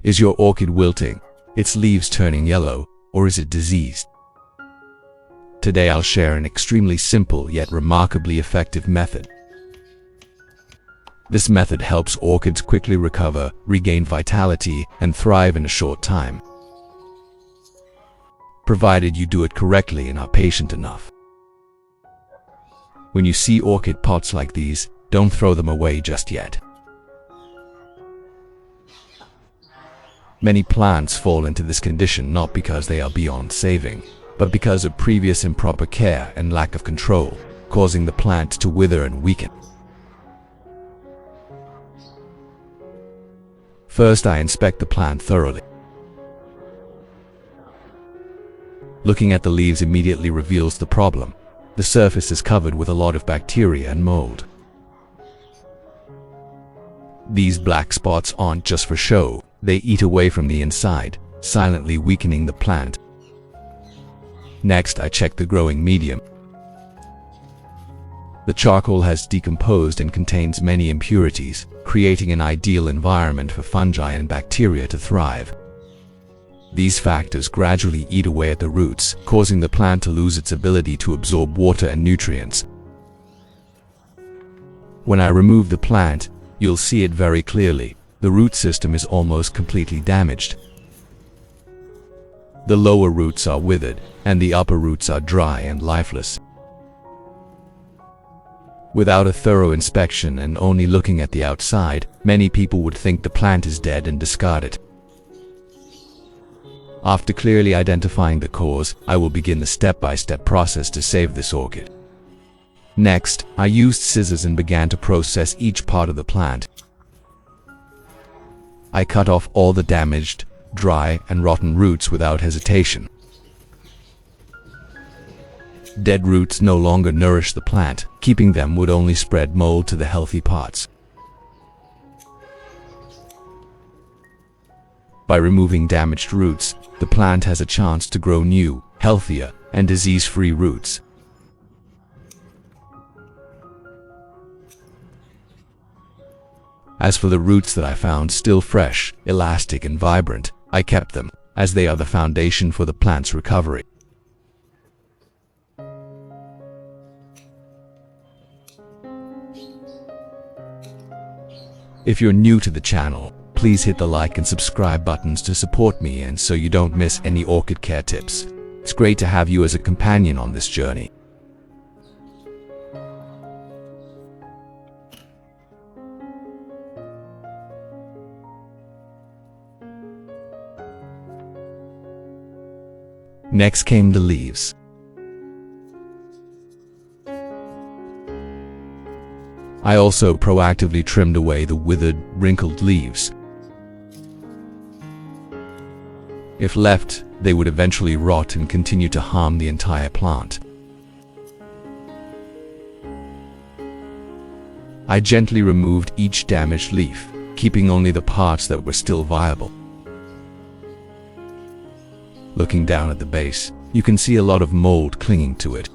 Is your orchid wilting, its leaves turning yellow, or is it diseased? Today I'll share an extremely simple yet remarkably effective method. This method helps orchids quickly recover, regain vitality, and thrive in a short time, provided you do it correctly and are patient enough. When you see orchid pots like these, don't throw them away just yet. Many plants fall into this condition not because they are beyond saving, but because of previous improper care and lack of control, causing the plant to wither and weaken. First, I inspect the plant thoroughly. Looking at the leaves immediately reveals the problem. The surface is covered with a lot of bacteria and mold. These black spots aren't just for show, they eat away from the inside, silently weakening the plant. Next, I check the growing medium. The charcoal has decomposed and contains many impurities, creating an ideal environment for fungi and bacteria to thrive. These factors gradually eat away at the roots, causing the plant to lose its ability to absorb water and nutrients. When I remove the plant, you'll see it very clearly. The root system is almost completely damaged. The lower roots are withered, and the upper roots are dry and lifeless. Without a thorough inspection and only looking at the outside, many people would think the plant is dead and discard it. After clearly identifying the cause, I will begin the step-by-step process to save this orchid. Next, I used scissors and began to process each part of the plant. I cut off all the damaged, dry, and rotten roots without hesitation. Dead roots no longer nourish the plant. Keeping them would only spread mold to the healthy parts. By removing damaged roots, the plant has a chance to grow new, healthier, and disease-free roots. As for the roots that I found still fresh, elastic, and vibrant, I kept them, as they are the foundation for the plant's recovery. If you're new to the channel, please hit the like and subscribe buttons to support me and so you don't miss any orchid care tips. It's great to have you as a companion on this journey. Next came the leaves. I also proactively trimmed away the withered, wrinkled leaves. If left, they would eventually rot and continue to harm the entire plant. I gently removed each damaged leaf, keeping only the parts that were still viable. Looking down at the base, you can see a lot of mold clinging to it.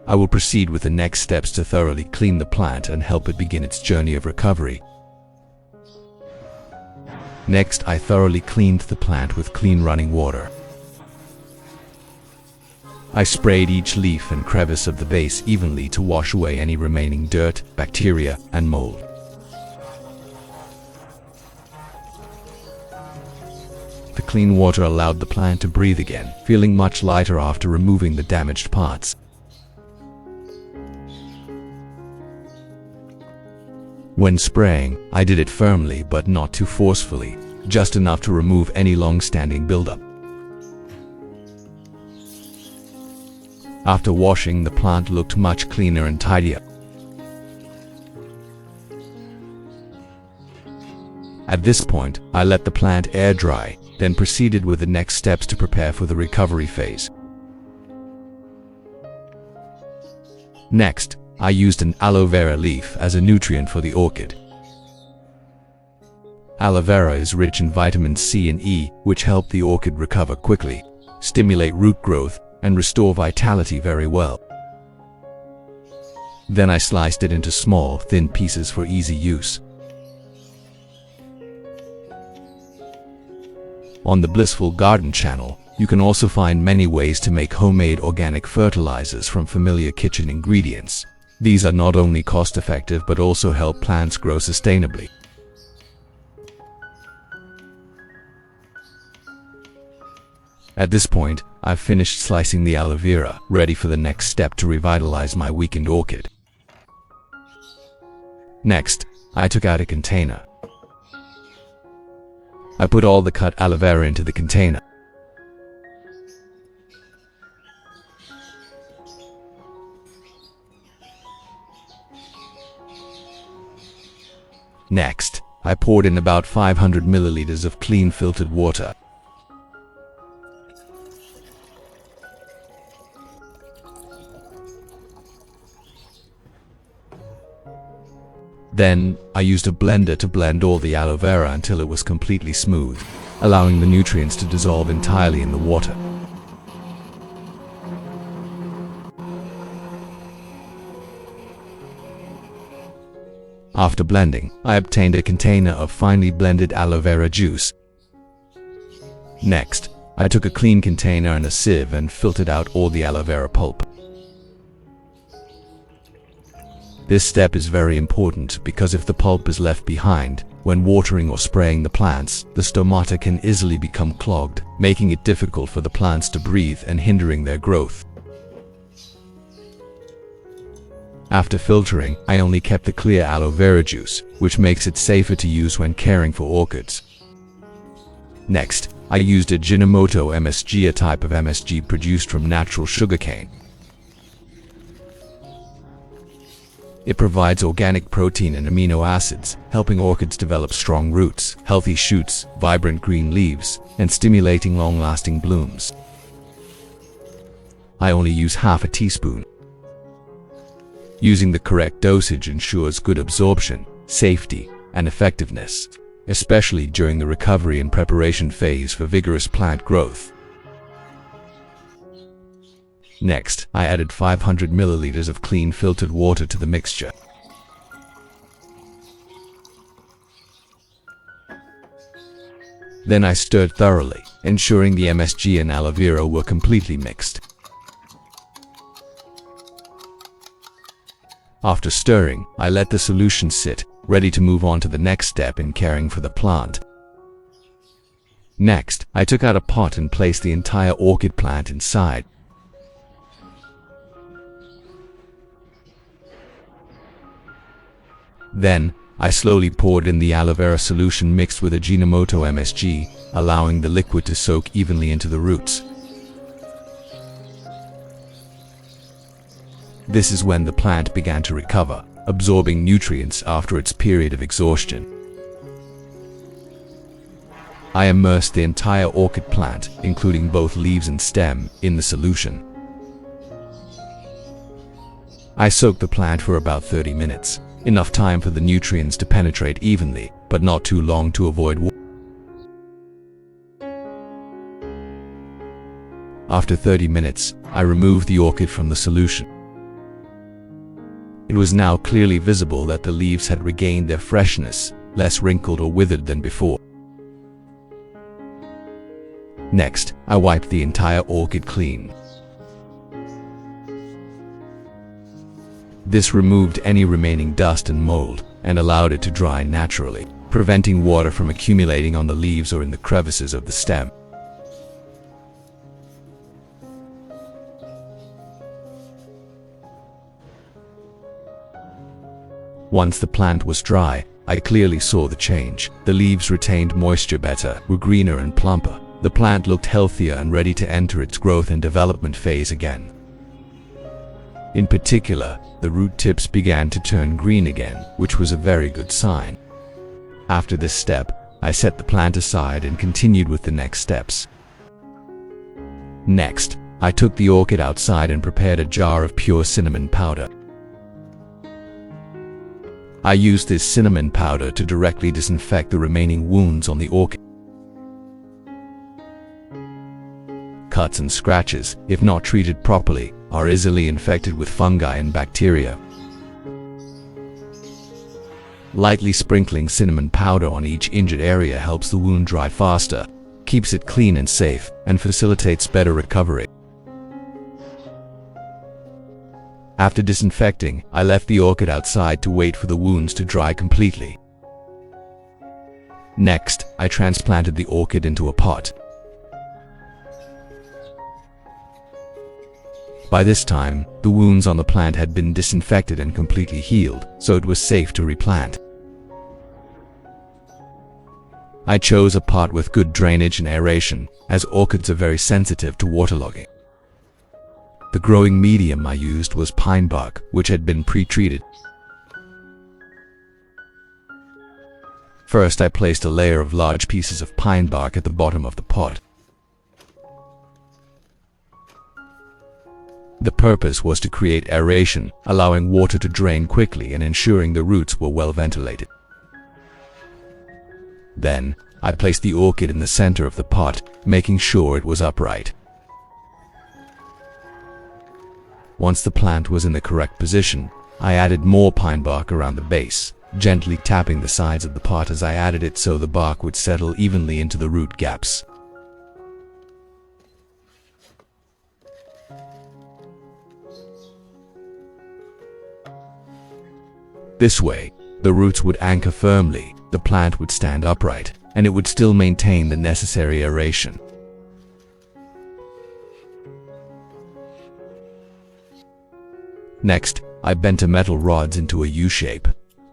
I will proceed with the next steps to thoroughly clean the plant and help it begin its journey of recovery. Next, I thoroughly cleaned the plant with clean running water. I sprayed each leaf and crevice of the base evenly to wash away any remaining dirt, bacteria, and mold. The clean water allowed the plant to breathe again, feeling much lighter after removing the damaged parts. When spraying, I did it firmly but not too forcefully, just enough to remove any long-standing buildup. After washing, the plant looked much cleaner and tidier. At this point, I let the plant air dry, then proceeded with the next steps to prepare for the recovery phase. Next, I used an aloe vera leaf as a nutrient for the orchid. Aloe vera is rich in vitamins C and E, which help the orchid recover quickly, stimulate root growth, and restore vitality very well. Then I sliced it into small, thin pieces for easy use. On the Blissful Garden channel, you can also find many ways to make homemade organic fertilizers from familiar kitchen ingredients. These are not only cost-effective but also help plants grow sustainably. At this point, I've finished slicing the aloe vera, ready for the next step to revitalize my weakened orchid. Next, I took out a container. I put all the cut aloe vera into the container. Next, I poured in about 500 milliliters of clean filtered water. Then, I used a blender to blend all the aloe vera until it was completely smooth, allowing the nutrients to dissolve entirely in the water. After blending, I obtained a container of finely blended aloe vera juice. Next, I took a clean container and a sieve and filtered out all the aloe vera pulp. This step is very important because if the pulp is left behind, when watering or spraying the plants, the stomata can easily become clogged, making it difficult for the plants to breathe and hindering their growth. After filtering, I only kept the clear aloe vera juice, which makes it safer to use when caring for orchids. Next, I used a Ajinomoto MSG, a type of MSG produced from natural sugarcane. It provides organic protein and amino acids, helping orchids develop strong roots, healthy shoots, vibrant green leaves, and stimulating long-lasting blooms. I only use half a teaspoon. Using the correct dosage ensures good absorption, safety, and effectiveness, especially during the recovery and preparation phase for vigorous plant growth. Next, I added 500 milliliters of clean filtered water to the mixture. Then I stirred thoroughly, ensuring the MSG and aloe vera were completely mixed. After stirring, I let the solution sit, ready to move on to the next step in caring for the plant. Next, I took out a pot and placed the entire orchid plant inside. Then, I slowly poured in the aloe vera solution mixed with Ajinomoto MSG, allowing the liquid to soak evenly into the roots. This is when the plant began to recover, absorbing nutrients after its period of exhaustion. I immersed the entire orchid plant, including both leaves and stem, in the solution. I soaked the plant for about 30 minutes. Enough time for the nutrients to penetrate evenly, but not too long to avoid water. After 30 minutes, I removed the orchid from the solution. It was now clearly visible that the leaves had regained their freshness, less wrinkled or withered than before. Next, I wiped the entire orchid clean. This removed any remaining dust and mold and allowed it to dry naturally, preventing water from accumulating on the leaves or in the crevices of the stem. Once the plant was dry, I clearly saw the change. The leaves retained moisture better, were greener and plumper. The plant looked healthier and ready to enter its growth and development phase again. In particular, the root tips began to turn green again, which was a very good sign. After this step, I set the plant aside and continued with the next steps. Next, I took the orchid outside and prepared a jar of pure cinnamon powder. I used this cinnamon powder to directly disinfect the remaining wounds on the orchid. Cuts and scratches, if not treated properly, are easily infected with fungi and bacteria. Lightly sprinkling cinnamon powder on each injured area helps the wound dry faster, keeps it clean and safe, and facilitates better recovery. After disinfecting, I left the orchid outside to wait for the wounds to dry completely. Next, I transplanted the orchid into a pot. By this time, the wounds on the plant had been disinfected and completely healed, so it was safe to replant. I chose a pot with good drainage and aeration, as orchids are very sensitive to waterlogging. The growing medium I used was pine bark, which had been pre-treated. First, I placed a layer of large pieces of pine bark at the bottom of the pot. The purpose was to create aeration, allowing water to drain quickly and ensuring the roots were well ventilated. Then, I placed the orchid in the center of the pot, making sure it was upright. Once the plant was in the correct position, I added more pine bark around the base, gently tapping the sides of the pot as I added it so the bark would settle evenly into the root gaps. This way, the roots would anchor firmly, the plant would stand upright, and it would still maintain the necessary aeration. Next, I bent a metal rods into a U-shape.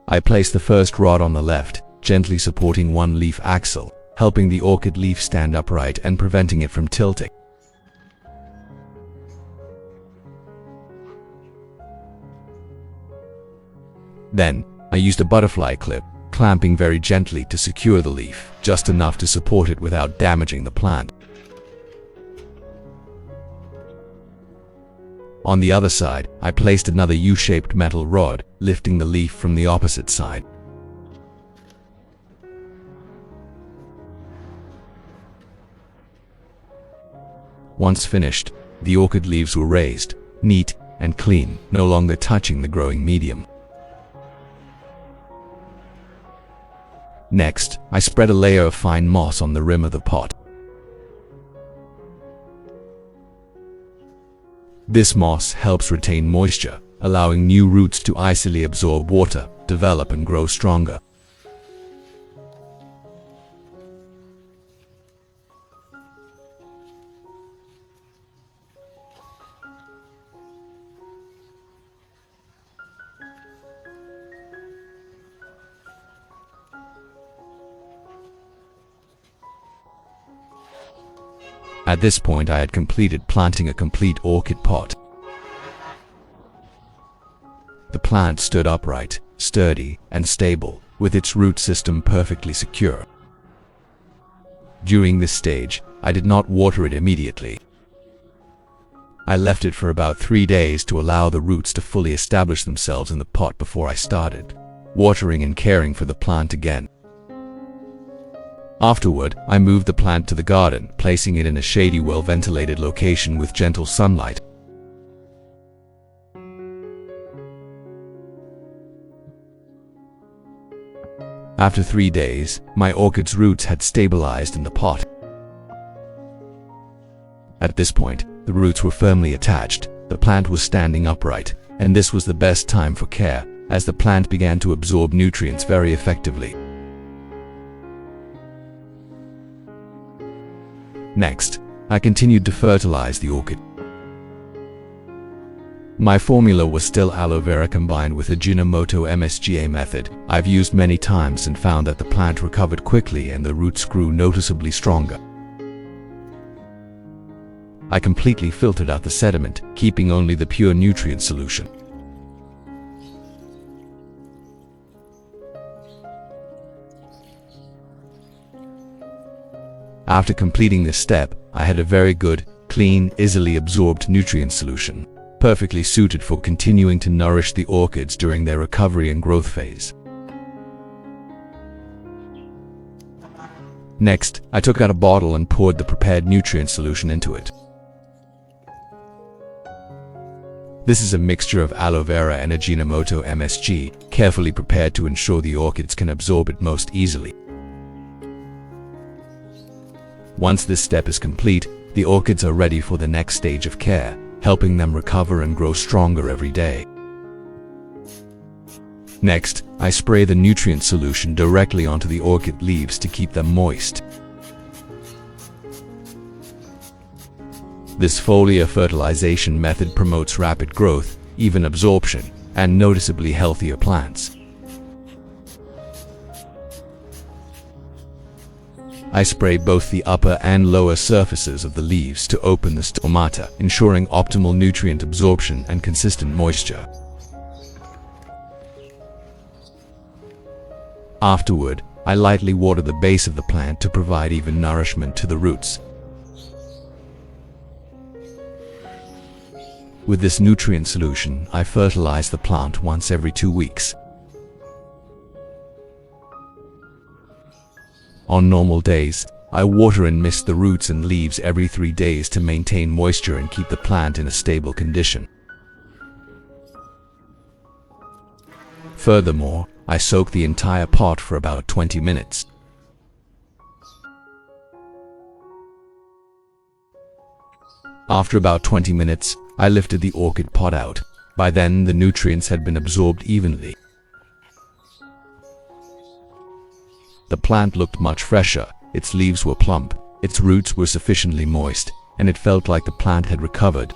I placed the first rod on the left, gently supporting one leaf axil, helping the orchid leaf stand upright and preventing it from tilting. Then, I used a butterfly clip, clamping very gently to secure the leaf, just enough to support it without damaging the plant. On the other side, I placed another U-shaped metal rod, lifting the leaf from the opposite side. Once finished, the orchid leaves were raised, neat and clean, no longer touching the growing medium. Next, I spread a layer of fine moss on the rim of the pot. This moss helps retain moisture, allowing new roots to easily absorb water, develop and grow stronger. At this point, I had completed planting a complete orchid pot. The plant stood upright, sturdy, and stable, with its root system perfectly secure. During this stage, I did not water it immediately. I left it for about 3 days to allow the roots to fully establish themselves in the pot before I started watering and caring for the plant again. Afterward, I moved the plant to the garden, placing it in a shady, well-ventilated location with gentle sunlight. After 3 days, my orchid's roots had stabilized in the pot. At this point, the roots were firmly attached, the plant was standing upright, and this was the best time for care, as the plant began to absorb nutrients very effectively. Next, I continued to fertilize the orchid. My formula was still aloe vera combined with Ajinomoto MSGA method. I've used many times and found that the plant recovered quickly and the roots grew noticeably stronger. I completely filtered out the sediment, keeping only the pure nutrient solution. After completing this step, I had a very good, clean, easily absorbed nutrient solution, perfectly suited for continuing to nourish the orchids during their recovery and growth phase. Next, I took out a bottle and poured the prepared nutrient solution into it. This is a mixture of aloe vera and Ajinomoto MSG, carefully prepared to ensure the orchids can absorb it most easily. Once this step is complete, the orchids are ready for the next stage of care, helping them recover and grow stronger every day. Next, I spray the nutrient solution directly onto the orchid leaves to keep them moist. This foliar fertilization method promotes rapid growth, even absorption, and noticeably healthier plants. I spray both the upper and lower surfaces of the leaves to open the stomata, ensuring optimal nutrient absorption and consistent moisture. Afterward, I lightly water the base of the plant to provide even nourishment to the roots. With this nutrient solution, I fertilize the plant once every 2 weeks. On normal days, I water and mist the roots and leaves every 3 days to maintain moisture and keep the plant in a stable condition. Furthermore, I soak the entire pot for about 20 minutes. After about 20 minutes, I lifted the orchid pot out. By then, the nutrients had been absorbed evenly. The plant looked much fresher, its leaves were plump, its roots were sufficiently moist, and it felt like the plant had recovered.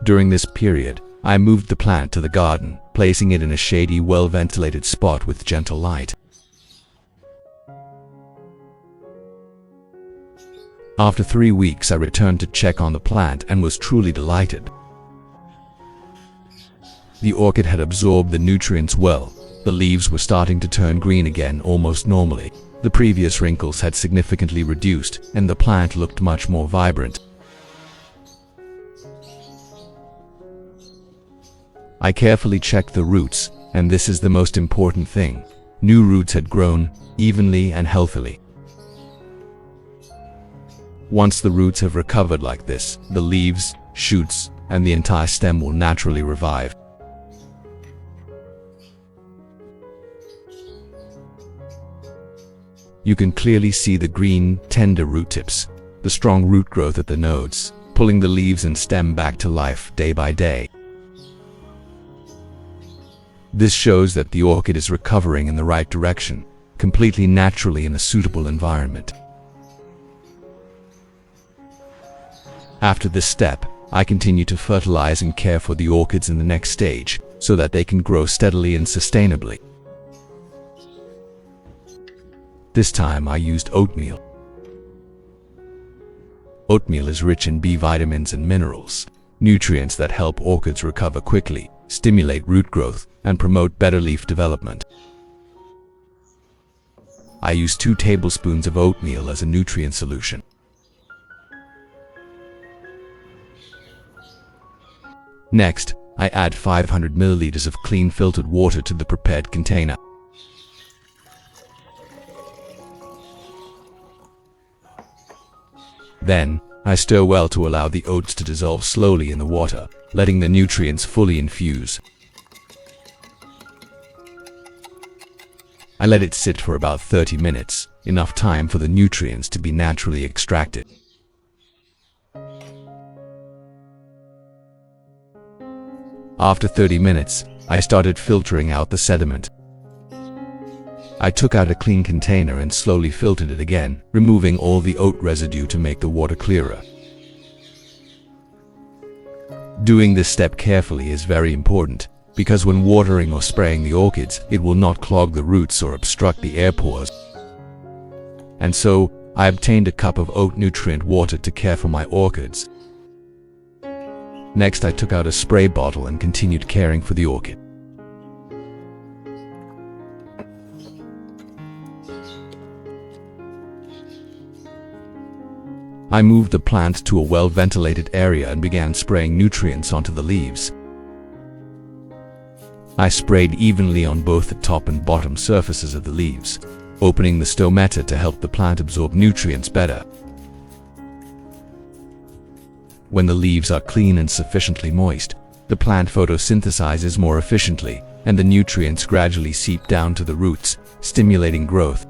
During this period, I moved the plant to the garden, placing it in a shady, well-ventilated spot with gentle light. After 3 weeks, I returned to check on the plant and was truly delighted. The orchid had absorbed the nutrients well. The leaves were starting to turn green again almost normally. The previous wrinkles had significantly reduced, and the plant looked much more vibrant. I carefully checked the roots, and this is the most important thing. New roots had grown evenly and healthily. Once the roots have recovered like this, the leaves, shoots, and the entire stem will naturally revive. You can clearly see the green, tender root tips, the strong root growth at the nodes, pulling the leaves and stem back to life day by day. This shows that the orchid is recovering in the right direction, completely naturally in a suitable environment. After this step, I continue to fertilize and care for the orchids in the next stage, so that they can grow steadily and sustainably. This time I used oatmeal. Oatmeal is rich in B vitamins and minerals, nutrients that help orchids recover quickly, stimulate root growth, and promote better leaf development. I use 2 tablespoons of oatmeal as a nutrient solution. Next, I add 500 milliliters of clean filtered water to the prepared container. Then, I stir well to allow the oats to dissolve slowly in the water, letting the nutrients fully infuse. I let it sit for about 30 minutes, enough time for the nutrients to be naturally extracted. After 30 minutes, I started filtering out the sediment. I took out a clean container and slowly filtered it again, removing all the oat residue to make the water clearer. Doing this step carefully is very important, because when watering or spraying the orchids, it will not clog the roots or obstruct the air pores. And so, I obtained a cup of oat nutrient water to care for my orchids. Next, I took out a spray bottle and continued caring for the orchid. I moved the plant to a well-ventilated area and began spraying nutrients onto the leaves. I sprayed evenly on both the top and bottom surfaces of the leaves, opening the stomata to help the plant absorb nutrients better. When the leaves are clean and sufficiently moist, the plant photosynthesizes more efficiently, and the nutrients gradually seep down to the roots, stimulating growth.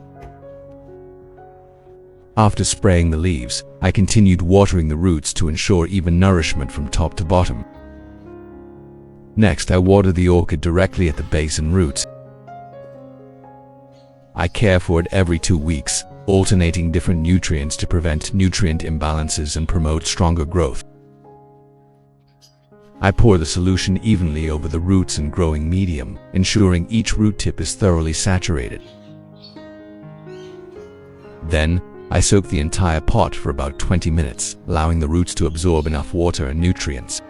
After spraying the leaves, I continued watering the roots to ensure even nourishment from top to bottom. Next, I water the orchid directly at the base and roots. I care for it every 2 weeks, alternating different nutrients to prevent nutrient imbalances and promote stronger growth. I pour the solution evenly over the roots and growing medium, ensuring each root tip is thoroughly saturated. Then, I soak the entire pot for about 20 minutes, allowing the roots to absorb enough water and nutrients.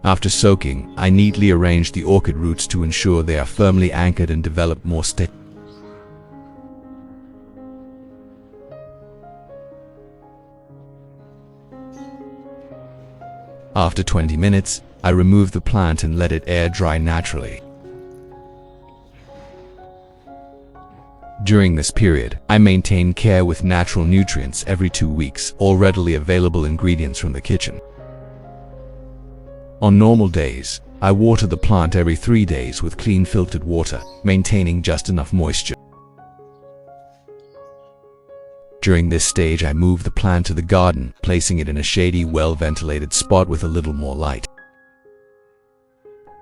After soaking, I neatly arrange the orchid roots to ensure they are firmly anchored and develop more steadily. After 20 minutes, I remove the plant and let it air dry naturally. During this period, I maintain care with natural nutrients every 2 weeks, all readily available ingredients from the kitchen. On normal days, I water the plant every 3 days with clean filtered water, maintaining just enough moisture. During this stage, I move the plant to the garden, placing it in a shady, well-ventilated spot with a little more light.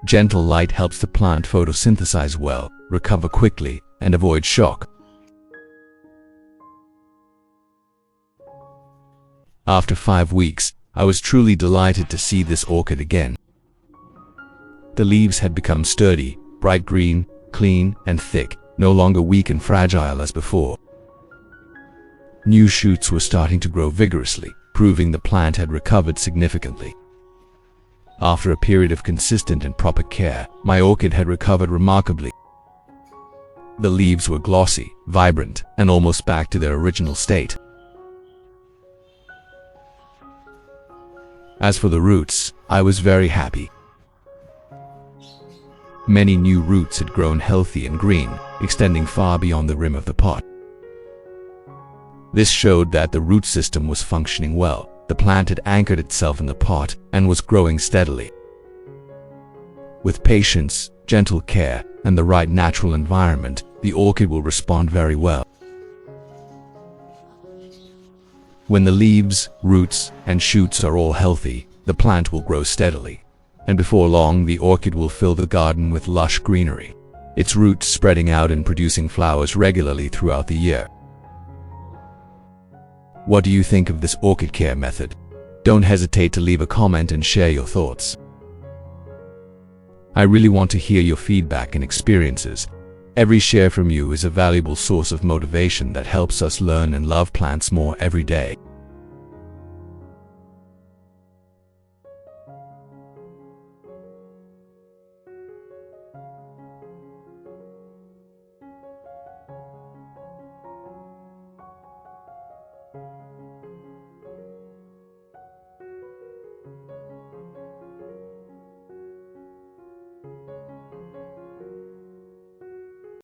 Gentle light helps the plant photosynthesize well, recover quickly, and avoid shock. After 5 weeks, I was truly delighted to see this orchid again. The leaves had become sturdy, bright green, clean, and thick, no longer weak and fragile as before. New shoots were starting to grow vigorously, proving the plant had recovered significantly. After a period of consistent and proper care, my orchid had recovered remarkably. The leaves were glossy, vibrant, and almost back to their original state. As for the roots, I was very happy. Many new roots had grown healthy and green, extending far beyond the rim of the pot. This showed that the root system was functioning well. The plant had anchored itself in the pot and was growing steadily. With patience, gentle care, and the right natural environment, the orchid will respond very well. When the leaves, roots, and shoots are all healthy, the plant will grow steadily. And before long, the orchid will fill the garden with lush greenery, its roots spreading out and producing flowers regularly throughout the year. What do you think of this orchid care method? Don't hesitate to leave a comment and share your thoughts. I really want to hear your feedback and experiences. Every share from you is a valuable source of motivation that helps us learn and love plants more every day.